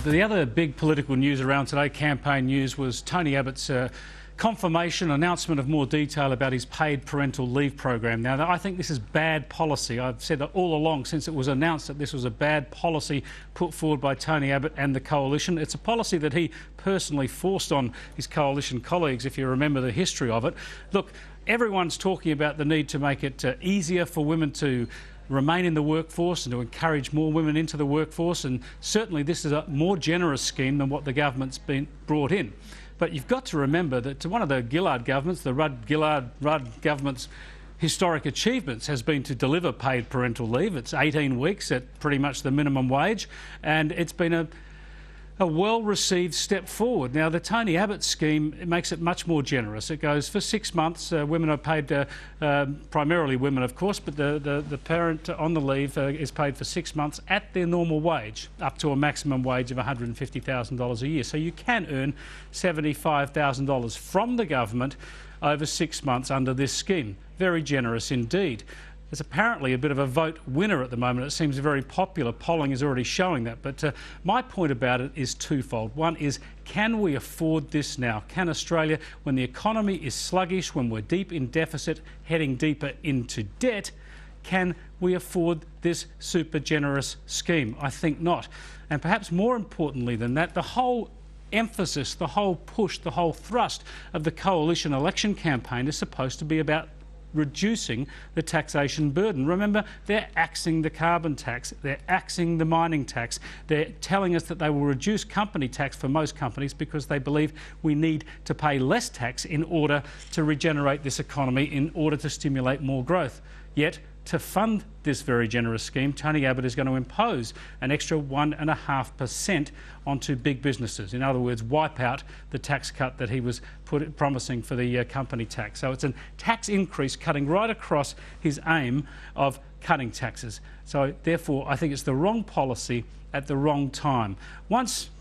The other big political news around today, campaign news, was Tony Abbott's confirmation, announcement of more detail about his paid parental leave program. Now, I think this is bad policy. I've said that all along since it was announced that this was a bad policy put forward by Tony Abbott and the coalition. It's a policy that he personally forced on his coalition colleagues, if you remember the history of it. Look, everyone's talking about the need to make it easier for women to remain in the workforce and to encourage more women into the workforce, and certainly this is a more generous scheme than what the government's been brought in. But you've got to remember that one of the Gillard government's, the Rudd government's historic achievements has been to deliver paid parental leave. It's 18 weeks at pretty much the minimum wage, and it's been a well-received step forward. Now, the Tony Abbott scheme, it makes it much more generous. It goes for 6 months. Women are paid, primarily women, of course, but the parent on the leave is paid for 6 months at their normal wage, up to a maximum wage of $150,000 a year. So you can earn $75,000 from the government over 6 months under this scheme. Very generous indeed. It's apparently a bit of a vote winner at the moment. It seems very popular. Polling is already showing that. But my point about it is twofold. One is, can we afford this now? Can Australia, when the economy is sluggish, when we're deep in deficit, heading deeper into debt, can we afford this super generous scheme? I think not. And perhaps more importantly than that, the whole emphasis, the whole push, the whole thrust of the coalition election campaign is supposed to be about reducing the taxation burden. Remember, they're axing the carbon tax, they're axing the mining tax, they're telling us that they will reduce company tax for most companies because they believe we need to pay less tax in order to regenerate this economy, in order to stimulate more growth. Yet, to fund this very generous scheme, Tony Abbott is going to impose an extra 1.5% onto big businesses. In other words, wipe out the tax cut that he was promising for the company tax. So it's a tax increase cutting right across his aim of cutting taxes. So therefore, I think it's the wrong policy at the wrong time.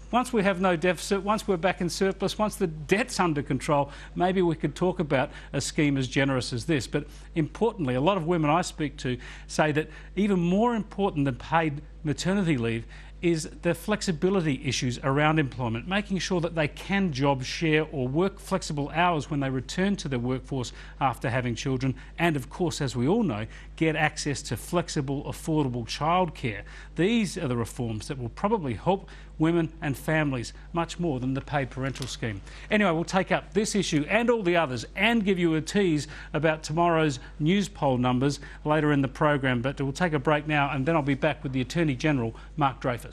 Once we have no deficit, once we're back in surplus, once the debt's under control, maybe we could talk about a scheme as generous as this. But importantly, a lot of women I speak to say that even more important than paid maternity leave is the flexibility issues around employment, making sure that they can job share or work flexible hours when they return to the workforce after having children, and of course, as we all know, get access to flexible, affordable childcare. These are the reforms that will probably help women and families much more than the paid parental scheme. Anyway, we'll take up this issue and all the others and give you a tease about tomorrow's news poll numbers later in the program, but we'll take a break now and then I'll be back with the Attorney General, Mark Dreyfus.